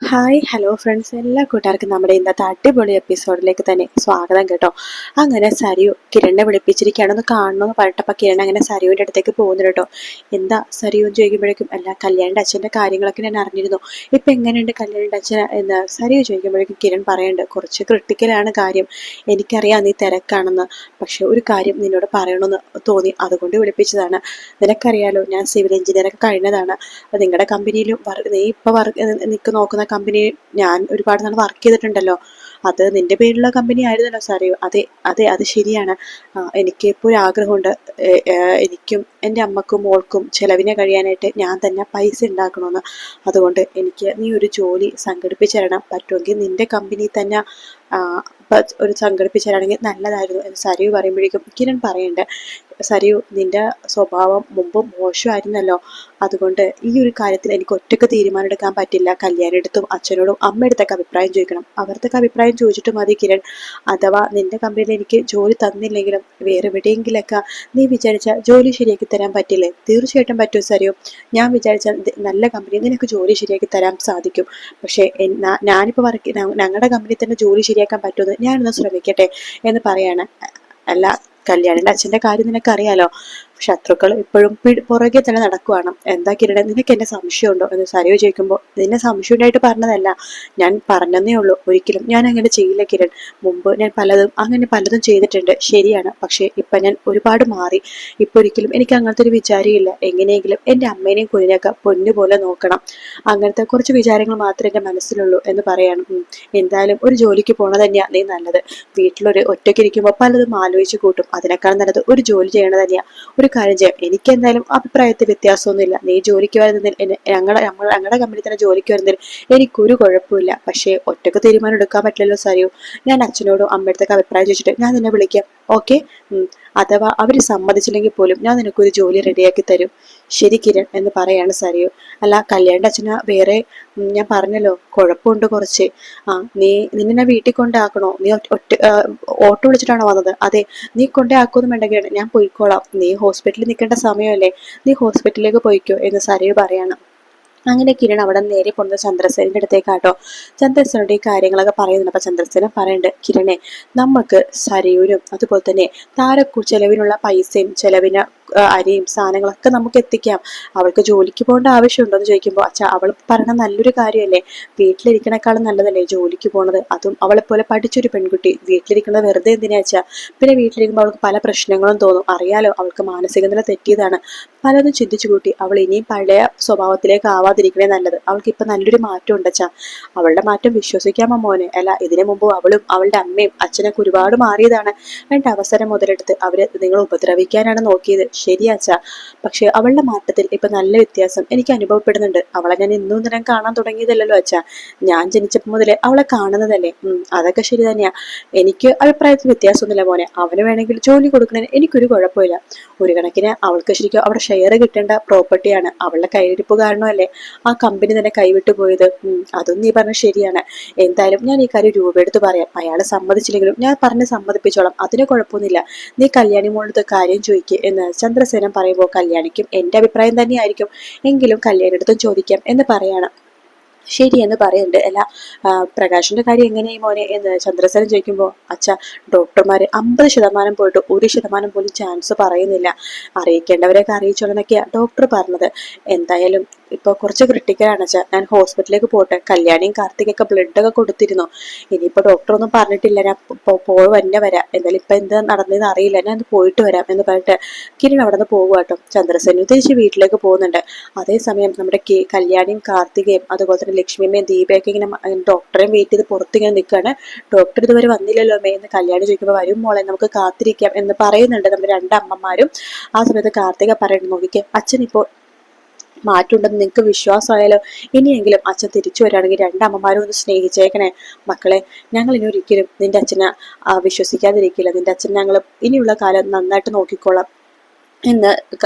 Hi hello friends, എല്ലാ കൂട്ടുകാർക്കും നമ്മുടെ ഇന്നത്തെ അടിപൊളി എപ്പിസോഡിലേക്ക് തന്നെ സ്വാഗതം കേട്ടോ. അങ്ങനെ സരിയു കിരണിനെ വിളിപ്പിച്ചിരിക്കുകയാണെന്ന് കാണണമെന്ന് പറഞ്ഞപ്പോൾ കിരൺ അങ്ങനെ സരിയുവിൻ്റെ അടുത്തേക്ക് പോകുന്നു കേട്ടോ. എന്താ സരിയു ചോദിക്കുമ്പോഴേക്കും അല്ല കല്യാണിൻ്റെ അച്ഛൻ്റെ കാര്യങ്ങളൊക്കെ ഞാൻ അറിഞ്ഞിരുന്നു, ഇപ്പം എങ്ങനെയുണ്ട് കല്യാണിൻ്റെ അച്ഛൻ എന്ന് സരിയു ചോദിക്കുമ്പോഴേക്കും കിരൺ പറയുന്നുണ്ട്, കുറച്ച് ക്രിട്ടിക്കലാണ് കാര്യം, എനിക്കറിയാം നീ തിരക്കാണെന്ന്, പക്ഷെ ഒരു കാര്യം നിന്നോട് പറയണമെന്ന് തോന്നി, അതുകൊണ്ട് വിളിപ്പിച്ചതാണ്. നിനക്കറിയാലോ ഞാൻ സിവിൽ എഞ്ചിനീയറൊക്കെ കഴിഞ്ഞതാണ്. നിങ്ങളുടെ കമ്പനിയിലും നീ ഇപ്പോൾ നോക്കുന്ന കമ്പനി ഞാൻ ഒരുപാട് നാൾ വർക്ക് ചെയ്തിട്ടുണ്ടല്ലോ, അത് നിന്റെ പേരിലുള്ള കമ്പനി ആയിരുന്നല്ലോ സാറിയോ? അതെ അതെ, അത് ശരിയാണ്. എനിക്ക് ഇപ്പോൾ ഒരു ആഗ്രഹമുണ്ട്, എനിക്കും എൻ്റെ അമ്മക്കും മോൾക്കും ചെലവിനെ കഴിയാനായിട്ട് ഞാൻ തന്നെ പൈസ ഉണ്ടാക്കണമെന്ന്. അതുകൊണ്ട് എനിക്ക് നീ ഒരു ജോലി സംഘടിപ്പിച്ചു തരണം, പറ്റുമെങ്കിൽ നിന്റെ കമ്പനി തന്നെ ഒരു സംഘടിപ്പിച്ചു തരാണെങ്കിൽ നല്ലതായിരുന്നു എന്ന് സരിയു പറയുമ്പോഴേക്കും കിരൺ പറയുന്നുണ്ട്, സരിയു നിന്റെ സ്വഭാവം മുമ്പ് മോശമായിരുന്നല്ലോ, അതുകൊണ്ട് ഈ ഒരു കാര്യത്തിൽ എനിക്ക് ഒറ്റയ്ക്ക് തീരുമാനം എടുക്കാൻ പറ്റില്ല. കല്യാണിയെടുത്തും അച്ഛനോടും അമ്മയെടുത്തൊക്കെ അഭിപ്രായം ചോദിക്കണം, അവരുടെ അഭിപ്രായം ചോദിച്ചിട്ട് മതി കിരൺ. അഥവാ നിന്റെ കമ്പനിയിൽ എനിക്ക് ജോലി തന്നില്ലെങ്കിലും വേറെ എവിടെയെങ്കിലൊക്കെ നീ വിചാരിച്ച ജോലി ശരിയാക്കി തരാൻ പറ്റില്ലേ? തീർച്ചയായിട്ടും പറ്റും സരിയു, ഞാൻ വിചാരിച്ച നല്ല കമ്പനി നിനക്ക് ജോലി ശരിയാക്കി തരാൻ സാധിക്കും. പക്ഷേ ഞാനിപ്പോൾ ഞങ്ങളുടെ കമ്പനിയിൽ തന്നെ ജോലി ശരിയാക്കാൻ പറ്റുമെന്ന് ഞാനൊന്ന് ശ്രമിക്കട്ടെ എന്ന് പറയാണ്. അല്ല കല്യാണിന്റെ അച്ഛന്റെ കാര്യം നിനക്കറിയാലോ, ശത്രുക്കൾ ഇപ്പോഴും പുറകെ തന്നെ നടക്കുവാണ്. എന്താ കിരണ, നിനക്ക് എന്നെ സംശയമുണ്ടോ എന്ന് സരിയു ചോദിക്കുമ്പോൾ, നിന്നെ സംശയം ഉണ്ടായിട്ട് പറഞ്ഞതല്ല, ഞാൻ പറഞ്ഞതേ ഉള്ളൂ, ഒരിക്കലും ഞാൻ അങ്ങനെ ചെയ്യില്ല കിരൺ. മുമ്പ് ഞാൻ പലതും ചെയ്തിട്ടുണ്ട്, ശരിയാണ്, പക്ഷേ ഇപ്പൊ ഞാൻ ഒരുപാട് മാറി. ഇപ്പൊ ഒരിക്കലും എനിക്ക് അങ്ങനത്തെ ഒരു വിചാരമില്ല. എങ്ങനെയെങ്കിലും എൻ്റെ അമ്മേനെയും കുഞ്ഞിനെയൊക്കെ പൊന്നുപോലെ നോക്കണം, അങ്ങനത്തെ കുറച്ച് വിചാരങ്ങൾ മാത്രമേ എൻ്റെ മനസ്സിലുള്ളൂ എന്ന് പറയാണ്. എന്തായാലും ഒരു ജോലിക്ക് പോണത് തന്നെയാ നീ നല്ലത്. വീട്ടിലൊരു ഒറ്റയ്ക്കിരിക്കുമ്പോൾ പലതും ആലോചിച്ച് കൂട്ടും, അതിനേക്കാൾ നല്ലത് ഒരു ജോലി ചെയ്യണത് തന്നെയാ. ഒരു കാര്യം ചെയ്യാം, എനിക്ക് എന്തായാലും അഭിപ്രായത്തിൽ വ്യത്യാസമൊന്നുമില്ല, നീ ജോലിക്ക് വരുന്നതിൽ ഞങ്ങളുടെ കമ്പനി തന്നെ ജോലിക്ക് വരുന്നതിൽ എനിക്കൊരു കുഴപ്പമില്ല. പക്ഷേ ഒറ്റക്ക് തീരുമാനം എടുക്കാൻ പറ്റില്ലല്ലോ സരിയു, ഞാൻ അച്ഛനോടും അമ്മയടുത്തൊക്കെ അഭിപ്രായം ചോദിച്ചിട്ട് ഞാൻ നിന്നെ വിളിക്കാം, ഓക്കെ? അഥവാ അവർ സമ്മതിച്ചില്ലെങ്കിൽ പോലും ഞാൻ നിനക്കൊരു ജോലി റെഡിയാക്കി തരും. ശരി കിരൺ എന്ന് പറയാണ് സരിയു. അല്ല കല്യാണിന്റെ അച്ഛന വേറെ, ഞാൻ പറഞ്ഞല്ലോ കുഴപ്പമുണ്ട് കുറച്ച്. നിന്നെ വീട്ടിൽ കൊണ്ടാക്കണോ? നീ ഓട്ടോ വിളിച്ചിട്ടാണോ വന്നത്? അതെ, നീ കൊണ്ടാക്കുമെന്ന് വേണ്ടെങ്കിൽ ഞാൻ പോയിക്കോളാം, നീ ഹോസ്പിറ്റലിൽ നിൽക്കേണ്ട സമയമല്ലേ, നീ ഹോസ്പിറ്റലിലേക്ക് പോയിക്കോ എന്ന് സരിയു പറയാണ്. അങ്ങനെ കിരൺ അവിടെ നേരെ പോകുന്നത് ചന്ദ്രസേനന്റെ അടുത്തേക്കാട്ടോ. ചന്ദ്രസേനോട് ഈ കാര്യങ്ങളൊക്കെ പറയുന്നുണ്ട്. അപ്പൊ ചന്ദ്രസേന പറയുന്നുണ്ട്, കിരണെ നമുക്ക് സരയൂരും അതുപോലെ തന്നെ ചെലവിനുള്ള പൈസയും ചെലവിന് അരിയും സാധനങ്ങളൊക്കെ നമുക്ക് എത്തിക്കാം. അവൾക്ക് ജോലിക്ക് പോകേണ്ട ആവശ്യമുണ്ടോ എന്ന് ചോദിക്കുമ്പോൾ, അച്ഛാ അവൾ പറയണ നല്ലൊരു കാര്യമല്ലേ, വീട്ടിലിരിക്കണേക്കാളും നല്ലതല്ലേ ജോലിക്ക് പോണത്, അതും അവളെ പോലെ പഠിച്ചൊരു പെൺകുട്ടി വീട്ടിലിരിക്കുന്നത് വെറുതെ എന്തിനാ വെച്ചാ? പിന്നെ വീട്ടിലിരിക്കുമ്പോൾ അവൾക്ക് പല പ്രശ്നങ്ങളും തോന്നും, അറിയാലോ അവൾക്ക് മാനസിക നില തെറ്റിയതാണ്. പലതും ചിന്തിച്ചു കൂട്ടി അവൾ ഇനിയും പഴയ സ്വഭാവത്തിലേക്ക് ആവാതിരിക്കണേ നല്ലത്. അവൾക്ക് ഇപ്പൊ നല്ലൊരു മാറ്റം ഉണ്ടച്ചാ, അവളുടെ മാറ്റം വിശ്വസിക്കാമോ മോനെ? അല്ല ഇതിനു മുമ്പ് അവളും അവളുടെ അമ്മയും അച്ഛനൊക്കെ ഒരുപാട് മാറിയതാണ്. രണ്ട് അവസരം മുതലെടുത്ത് അവര് നിങ്ങൾ ഉപദ്രവിക്കാനാണ് നോക്കിയത്, ശരിയാച്ചാ, പക്ഷെ അവളുടെ മാറ്റത്തിൽ ഇപ്പൊ നല്ല വ്യത്യാസം എനിക്ക് അനുഭവപ്പെടുന്നുണ്ട്. അവളെ ഞാൻ ഇന്നും നേരം കാണാൻ തുടങ്ങിയതല്ലോ അച്ഛാ, ഞാൻ ജനിച്ചപ്പോൾ മുതലേ അവളെ കാണുന്നതല്ലേ. അതൊക്കെ ശരി തന്നെയാ, എനിക്ക് അഭിപ്രായത്തിൽ വ്യത്യാസമൊന്നുമില്ല മോനെ, അവന് വേണമെങ്കിൽ ജോലി കൊടുക്കണതിന് എനിക്കൊരു കുഴപ്പമില്ല. ഒരു കണക്കിന് അവൾക്ക് ശരിക്കും അവിടെ ഷെയർ കിട്ടേണ്ട പ്രോപ്പർട്ടിയാണ്, അവളുടെ കയ്യിരിപ്പ് കാരണമല്ലേ ആ കമ്പനി തന്നെ കൈവിട്ടു പോയത്. അതും നീ പറഞ്ഞ ശരിയാണ്. എന്തായാലും ഞാൻ ഈ കാര്യം രൂപയെടുത്ത് പറയാം, അയാൾ സമ്മതിച്ചില്ലെങ്കിലും ഞാൻ പറഞ്ഞ് സമ്മതിപ്പിച്ചോളാം, അതിന് കുഴപ്പമൊന്നുമില്ല. നീ കല്യാണി മോളത്തെ കാര്യം ചോദിക്കുക എന്ന് ചന്ദ്രസേനൻ പറയുമ്പോൾ, കല്യാണിക്കും എന്റെ അഭിപ്രായം തന്നെയായിരിക്കും, എങ്കിലും കല്യാണിടത്തും ചോദിക്കാം എന്ന് പറയാണ്. ശരി എന്ന് പറയുന്നുണ്ട്. അല്ല പ്രകാശിന്റെ കാര്യം എങ്ങനെയായി മോനെ എന്ന് ചന്ദ്രസേനൻ ചോദിക്കുമ്പോൾ, അച്ഛ ഡോക്ടർമാര് 50% പോയിട്ട് 1% പോലും ചാൻസ് പറയുന്നില്ല, അറിയിക്കേണ്ടവരെയൊക്കെ അറിയിച്ചോളെന്നൊക്കെയാ ഡോക്ടർ പറഞ്ഞത്. എന്തായാലും ഇപ്പൊ കുറച്ച് ക്രിട്ടിക്കലാണ് അച്ഛാ, ഞാൻ ഹോസ്പിറ്റലിലേക്ക് പോട്ടെ. കല്യാണിയും കാർത്തികൊക്കെ ബ്ലഡ് ഒക്കെ കൊടുത്തിരുന്നു, ഇനിയിപ്പോ ഡോക്ടർ ഒന്നും പറഞ്ഞിട്ടില്ല, ഞാൻ പോയി തന്നെ വരാം, എന്തായാലും ഇപ്പൊ എന്താ നടന്നതെന്ന് അറിയില്ല, ഞാൻ പോയിട്ട് വരാം എന്ന് പറഞ്ഞിട്ട് കിരൺ അവിടെ നിന്ന് പോകുക കേട്ടോ. ചന്ദ്രസേനു തിരിച്ച് വീട്ടിലേക്ക് പോകുന്നുണ്ട്. അതേസമയം നമ്മുടെ കല്യാണിയും കാർത്തികയും അതുപോലെ തന്നെ ലക്ഷ്മിയമ്മയും ദീപയൊക്കെ ഇങ്ങനെ ഡോക്ടറെയും വെയിറ്റ് ചെയ്ത് പുറത്തിങ്ങനെ നിൽക്കുകയാണ്. ഡോക്ടർ ഇതുവരെ വന്നില്ലല്ലോ അമ്മേ എന്ന് കല്യാണി ചോദിക്കുമ്പോൾ, വരും മോളെ നമുക്ക് കാത്തിരിക്കാം എന്ന് പറയുന്നുണ്ട് നമ്മുടെ രണ്ടമ്മമാരും. ആ സമയത്ത് കാർത്തിക പറയുന്നു, നോക്കിക്കേ അച്ഛൻ ഇപ്പോൾ മാറ്റുണ്ടെന്ന് നിങ്ങൾക്ക് വിശ്വാസമായാലോ, ഇനിയെങ്കിലും അച്ഛൻ തിരിച്ചു വരികയാണെങ്കിൽ രണ്ടമ്മമാരും ഒന്ന് സ്നേഹിച്ചേക്കണേ മക്കളെ, ഞങ്ങൾ ഇനി ഒരിക്കലും നിന്റെ അച്ഛനെ വിശ്വസിക്കാതിരിക്കില്ല, നിന്റെ അച്ഛൻ ഞങ്ങൾ ഇനിയുള്ള കാലം നന്നായിട്ട് നോക്കിക്കോളാം എന്ന്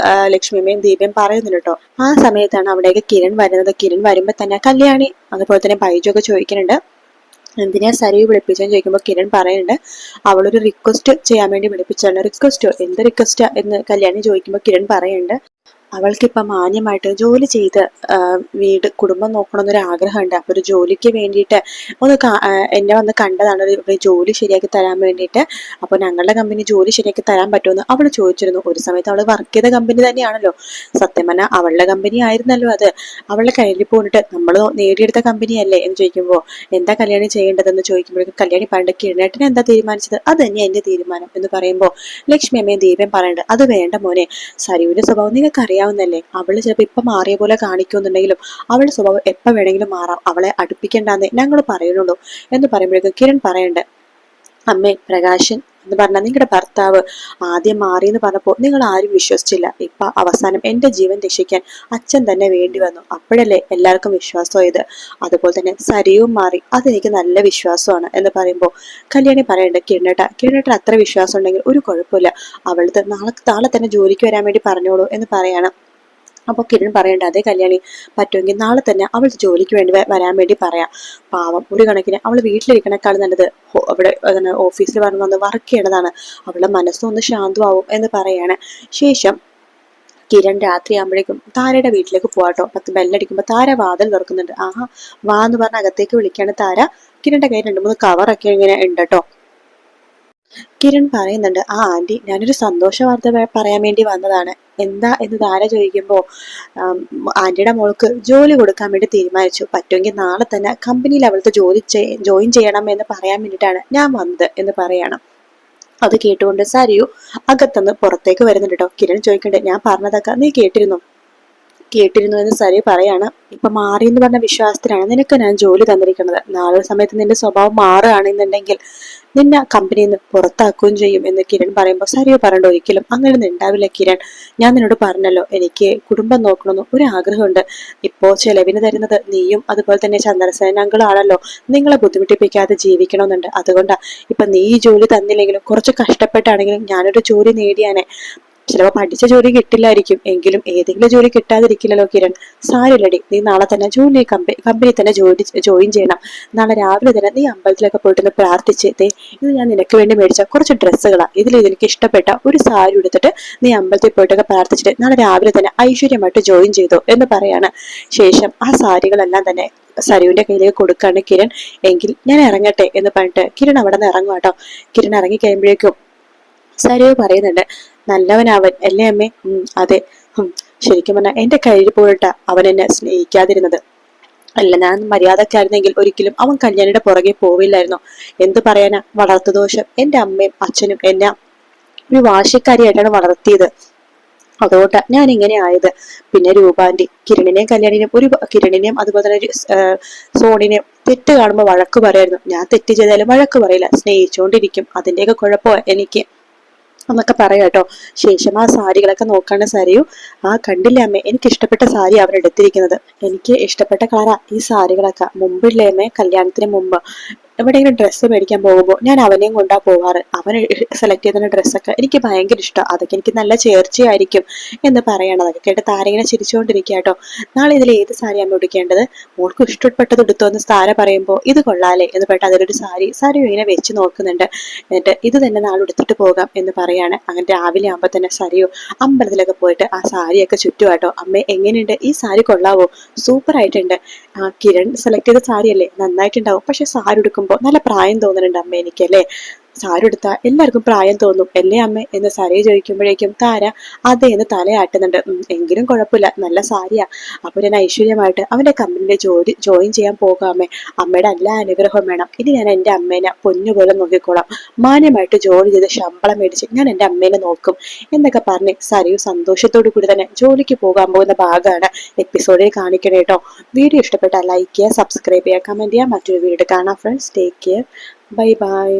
ലക്ഷ്മിയമ്മയും ദീപയും പറയുന്നുണ്ട് കേട്ടോ. ആ സമയത്താണ് അവിടേക്ക് കിരൺ വരുന്നത്. കിരൺ വരുമ്പോ തന്നെ കല്യാണി അതുപോലെ തന്നെ ബൈജു ഒക്കെ ചോദിക്കുന്നുണ്ട്, എന്തിനാ സരിയു വിളിപ്പിച്ചെന്ന് ചോദിക്കുമ്പോൾ കിരൺ പറയുന്നുണ്ട്, അവളൊരു റിക്വസ്റ്റ് ചെയ്യാൻ വേണ്ടി വിളിപ്പിച്ചാണ്. റിക്വസ്റ്റോ? എന്ത് റിക്വസ്റ്റാ എന്ന് കല്യാണി ചോദിക്കുമ്പോൾ കിരൺ പറയുന്നുണ്ട്, അവൾക്കിപ്പം മാന്യമായിട്ട് ജോലി ചെയ്ത് വീട് കുടുംബം നോക്കണമെന്നൊരു ആഗ്രഹമുണ്ട്. അപ്പൊ ഒരു ജോലിക്ക് വേണ്ടിയിട്ട് എന്നെ വന്ന് കണ്ടതാണ്, ഒരു ജോലി ശരിയാക്കി തരാൻ വേണ്ടിയിട്ട്. അപ്പൊ ഞങ്ങളുടെ കമ്പനി ജോലി ശരിയാക്കി തരാൻ പറ്റുമെന്ന് അവൾ ചോദിച്ചിരുന്നു. ഒരു സമയത്ത് അവൾ വർക്ക് ചെയ്ത കമ്പനി തന്നെയാണല്ലോ, സത്യം പറഞ്ഞാൽ അവളുടെ കമ്പനി ആയിരുന്നല്ലോ അത്. അവളുടെ കയ്യിൽ പോയിട്ട് നമ്മൾ നേടിയെടുത്ത കമ്പനിയല്ലേ എന്ന് ചോദിക്കുമ്പോൾ എന്താ കല്യാണി ചെയ്യേണ്ടതെന്ന് ചോദിക്കുമ്പോഴേക്കും കല്യാണി പണ്ട് കിരണേട്ടനെ എന്താ തീരുമാനിച്ചത് അത് തന്നെ എന്റെ തീരുമാനം എന്ന് പറയുമ്പോൾ ലക്ഷ്മി അമ്മയും ദീപം പറയണ്ട് അത് വേണ്ട മോനെ, സരിയുടെ സ്വഭാവം നിങ്ങൾക്ക് അറിയാവുന്നല്ലേ. അവള് ചിലപ്പോൾ ഇപ്പൊ മാറിയ പോലെ കാണിക്കുന്നുണ്ടെങ്കിലും അവളുടെ സ്വഭാവം എപ്പോൾ വേണമെങ്കിലും മാറാം, അവളെ അടുപ്പിക്കേണ്ടെന്നേ ഞങ്ങൾ പറയുന്നുള്ളൂ എന്ന് പറയുമ്പോഴേക്കും കിരൺ പറയണ്ട് അമ്മേ പ്രകാശൻ എന്ന് പറഞ്ഞാൽ നിങ്ങളുടെ ഭർത്താവ് ആദ്യം മാറി എന്ന് പറഞ്ഞപ്പോൾ നിങ്ങൾ ആരും വിശ്വസിച്ചില്ല. ഇപ്പൊ അവസാനം എന്റെ ജീവൻ രക്ഷിക്കാൻ അച്ഛൻ തന്നെ വേണ്ടി വന്നു, അപ്പോഴല്ലേ എല്ലാവർക്കും വിശ്വാസമായത്. അതുപോലെ തന്നെ സരിയും മാറി, അതെനിക്ക് നല്ല വിശ്വാസമാണ് എന്ന് പറയുമ്പോൾ കല്യാണി പറയണ്ട കിരണേട്ട അത്ര വിശ്വാസം ഉണ്ടെങ്കിൽ ഒരു കുഴപ്പമില്ല, അവൾക്ക് നാളെ തന്നെ ജോലിക്ക് വരാൻ വേണ്ടി പറഞ്ഞോളൂ എന്ന് പറയണം. അപ്പോൾ കിരൺ പറയണ്ട അതേ കല്യാണി, പറ്റുമെങ്കിൽ നാളെ തന്നെ അവൾ ജോലിക്ക് വേണ്ടി വരാൻ വേണ്ടി പറയാം. പാവം, ഒരു കണക്കിന് അവൾ വീട്ടിലിരിക്കണേക്കാൾ നല്ലത് അവിടെ ഓഫീസിൽ വന്ന് വർക്ക് ചെയ്യണതാണ്, അവളുടെ മനസ്സൊന്ന് ശാന്തമാവും എന്ന് പറയാണ്. ശേഷം കിരൺ രാത്രി ആകുമ്പോഴേക്കും താരയുടെ വീട്ടിലേക്ക് പോവാട്ടോ. ബെല്ലടിക്കുമ്പോൾ താര വാതിൽ തുറക്കുന്നുണ്ട്. ആഹാ വാ എന്ന് പറഞ്ഞ അകത്തേക്ക് വിളിക്കാണ് താര. കിരണിന്റെ കയ്യിൽ 2-3 കവറൊക്കെ ഇങ്ങനെ ഉണ്ട് കേട്ടോ. കിരൺ പറയുന്നുണ്ട് ആ ആന്റി ഞാനൊരു സന്തോഷ വാർത്ത പറയാൻ വേണ്ടി വന്നതാണ്. എന്താ എന്ന് താര ചോദിക്കുമ്പോ ആന്റിയുടെ മോൾക്ക് ജോലി കൊടുക്കാൻ വേണ്ടി തീരുമാനിച്ചു, പറ്റുമെങ്കിൽ നാളെ തന്നെ കമ്പനിയിൽ അവൾക്ക് ജോയിൻ ചെയ്യണം എന്ന് പറയാൻ വേണ്ടിയിട്ടാണ് ഞാൻ വന്നത് എന്ന് പറയണം. അത് കേട്ടുകൊണ്ട് സരിയു അകത്തുനിന്ന് പുറത്തേക്ക് വരുന്നുണ്ട് കേട്ടോ. കിരൺ ചോദിക്കണ്ടേ ഞാൻ പറഞ്ഞതൊക്കെ നീ കേട്ടിരുന്നു എന്ന് സരി പറയാണ്. ഇപ്പൊ മാറി എന്ന് പറഞ്ഞ വിശ്വാസത്തിലാണ് നിനക്ക് ഞാൻ ജോലി തന്നിരിക്കുന്നത്. നാളെ സമയത്ത് നിന്റെ സ്വഭാവം മാറുകയാണെന്നുണ്ടെങ്കിൽ നിന്നെ കമ്പനിയിൽ നിന്ന് പുറത്താക്കുകയും ചെയ്യും എന്ന് കിരൺ പറയുമ്പോൾ സരിയോ പറയണ്ട ഒരിക്കലും അങ്ങനെയൊന്നും ഉണ്ടാവില്ല കിരൺ, ഞാൻ നിന്നോട് പറഞ്ഞല്ലോ എനിക്ക് കുടുംബം നോക്കണമെന്ന് ഒരു ആഗ്രഹമുണ്ട്. ഇപ്പോ ചെലവിന് തരുന്നത് നീയും അതുപോലെ തന്നെ ചന്ദ്രസേന അങ്കിളാണല്ലോ, നിങ്ങളെ ബുദ്ധിമുട്ടിപ്പിക്കാതെ ജീവിക്കണമെന്നുണ്ട്. അതുകൊണ്ടാ ഇപ്പൊ നീ ഈ ജോലി തന്നില്ലെങ്കിലും കുറച്ച് കഷ്ടപ്പെട്ടാണെങ്കിലും ഞാനൊരു ജോലി നേടിയാനെ. ചിലപ്പോ പഠിച്ച ജോലി കിട്ടില്ലായിരിക്കും, എങ്കിലും ഏതെങ്കിലും ജോലി കിട്ടാതിരിക്കില്ലല്ലോ കിരൺ. സാരില്ലടി, നീ നാളെ തന്നെ കമ്പനി തന്നെ ജോയിൻ ചെയ്യണം. നാളെ രാവിലെ തന്നെ നീ അമ്പലത്തിലൊക്കെ പോയിട്ടൊന്ന് പ്രാർത്ഥിച്ച് ഇത് ഞാൻ നിനക്ക് വേണ്ടി മേടിച്ച കുറച്ച് ഡ്രസ്സുകളാണ്, ഇതിൽ എനിക്ക് ഇഷ്ടപ്പെട്ട ഒരു സാരി എടുത്തിട്ട് നീ അമ്പലത്തിൽ പോയിട്ടൊക്കെ പ്രാർത്ഥിച്ചിട്ട് നാളെ രാവിലെ തന്നെ ഐശ്വര്യമായിട്ട് ജോയിൻ ചെയ്തോ എന്ന് പറയാണ്. ശേഷം ആ സാരികളെല്ലാം തന്നെ സരുവിന്റെ കയ്യിലേക്ക് കൊടുക്കാണ് കിരൺ. എങ്കിൽ ഞാൻ ഇറങ്ങട്ടെ എന്ന് പറഞ്ഞിട്ട് കിരൺ അവിടെ നിന്ന് ഇറങ്ങും കേട്ടോ. കിരൺ ഇറങ്ങി കഴിയുമ്പോഴേക്കും സരു പറയുന്നുണ്ട് നല്ലവനവൻ അല്ലേ അമ്മേ? അതെ. ശരിക്കും പറഞ്ഞാൽ എന്റെ കയ്യിൽ പോയിട്ടാ അവൻ എന്നെ സ്നേഹിക്കാതിരുന്നത്. അല്ല ഞാൻ മര്യാദക്കായിരുന്നെങ്കിൽ ഒരിക്കലും അവൻ കല്യാണിയുടെ പുറകെ പോവില്ലായിരുന്നു. എന്ത് പറയാനാ, വളർത്തുദോഷം. എന്റെ അമ്മയും അച്ഛനും എന്നെ ഒരു വാശിക്കാരിയായിട്ടാണ് വളർത്തിയത്, അതുകൊണ്ടാ ഞാൻ ഇങ്ങനെ ആയത്. പിന്നെ രൂപാന്റി കിരണിനെയും അതുപോലെ തന്നെ സോണിനെയും തെറ്റ് കാണുമ്പോൾ വഴക്ക് പറയായിരുന്നു. ഞാൻ തെറ്റ് ചെയ്താലും വഴക്ക് പറയില്ല, സ്നേഹിച്ചുകൊണ്ടിരിക്കും, അതിന്റെയൊക്കെ കുഴപ്പമോ എനിക്ക് എന്നൊക്കെ പറയാട്ടോ. ശേഷം ആ സാരികളൊക്കെ നോക്കാണ് സരിയു. കണ്ടില്ലേ അമ്മേ, എനിക്ക് ഇഷ്ടപ്പെട്ട സാരി അവരെടുത്തിരിക്കുന്നത്, എനിക്ക് ഇഷ്ടപ്പെട്ട കളറാ ഈ സാരികളൊക്കെ. മുമ്പില്ലേ അമ്മേ, കല്യാണത്തിന് മുമ്പ് എവിടെയെങ്കിലും ഡ്രസ്സ് മേടിക്കാൻ പോകുമ്പോൾ ഞാൻ അവനെയും കൊണ്ടാ പോവാറ്. അവൻ സെലക്ട് ചെയ്ത ഡ്രസ്സൊക്കെ എനിക്ക് ഭയങ്കര ഇഷ്ടം, അതൊക്കെ എനിക്ക് നല്ല ചേർച്ചയായിരിക്കും എന്ന് പറയണം. അതൊക്കെ കേട്ട് താരങ്ങനെ ചിരിച്ചുകൊണ്ടിരിക്കുക കേട്ടോ. നാളെ ഇതിൽ ഏത് സാരിയാണ് ഉടുക്കേണ്ടത്, മോൾക്ക് ഇഷ്ടപ്പെട്ടത് എടുത്തു എന്ന് താര പറയുമ്പോൾ ഇത് കൊള്ളാലേ എന്ന് പറഞ്ഞിട്ട് അതിലൊരു സാരി ഇങ്ങനെ വെച്ച് നോക്കുന്നുണ്ട്. എന്നിട്ട് ഇത് തന്നെ നാളെ എടുത്തിട്ട് പോകാം എന്ന് പറയാണ്. അങ്ങനെ രാവിലെ ആകുമ്പോൾ തന്നെ സരിയോ അമ്പലത്തിലൊക്കെ പോയിട്ട് ആ സാരിയൊക്കെ ചുറ്റുവാട്ടോ. അമ്മ എങ്ങനെയുണ്ട് ഈ സാരി, കൊള്ളാവോ? സൂപ്പർ ആയിട്ടുണ്ട്. കിരൺ സെലക്ട് ചെയ്ത സാരിയല്ലേ, നന്നായിട്ടുണ്ടാവും. പക്ഷെ സാരി എടുക്കുമ്പോൾ നല്ല പ്രായം തോന്നുന്നുണ്ട് അമ്മ എനിക്കല്ലേ. സാരി എടുത്താൽ എല്ലാവർക്കും പ്രായം തോന്നും അല്ലേ അമ്മ എന്ന് സരിയെ ചോദിക്കുമ്പോഴേക്കും താര അതേ എന്ന് തലയാട്ടുന്നുണ്ട്. എങ്കിലും കുഴപ്പമില്ല, നല്ല സാരിയാ. അപ്പൊ ഞാൻ ഐശ്വര്യമായിട്ട് അവന്റെ കമ്പനിയിലെ ജോയിൻ ചെയ്യാൻ പോകാമേ. അമ്മയുടെ എല്ലാ അനുഗ്രഹവും വേണം. ഇനി ഞാൻ എന്റെ അമ്മേനെ പൊന്നുപോലെ നോക്കിക്കോളാം, മാന്യമായിട്ട് ജോലി ചെയ്ത് ശമ്പളം മേടിച്ച് ഞാൻ എന്റെ അമ്മേനെ നോക്കും എന്നൊക്കെ പറഞ്ഞ് സരിയു സന്തോഷത്തോടു കൂടി തന്നെ ജോലിക്ക് പോകാൻ പോകുന്ന ഭാഗമാണ് എപ്പിസോഡിൽ കാണിക്കണേ കേട്ടോ. വീഡിയോ ഇഷ്ടപ്പെട്ടാൽ ലൈക്ക് ചെയ്യുക, സബ്സ്ക്രൈബ് ചെയ്യുക, കമന്റ് ചെയ്യുക. മറ്റൊരു വീഡിയോ കാണാം friends. Take care, bye bye.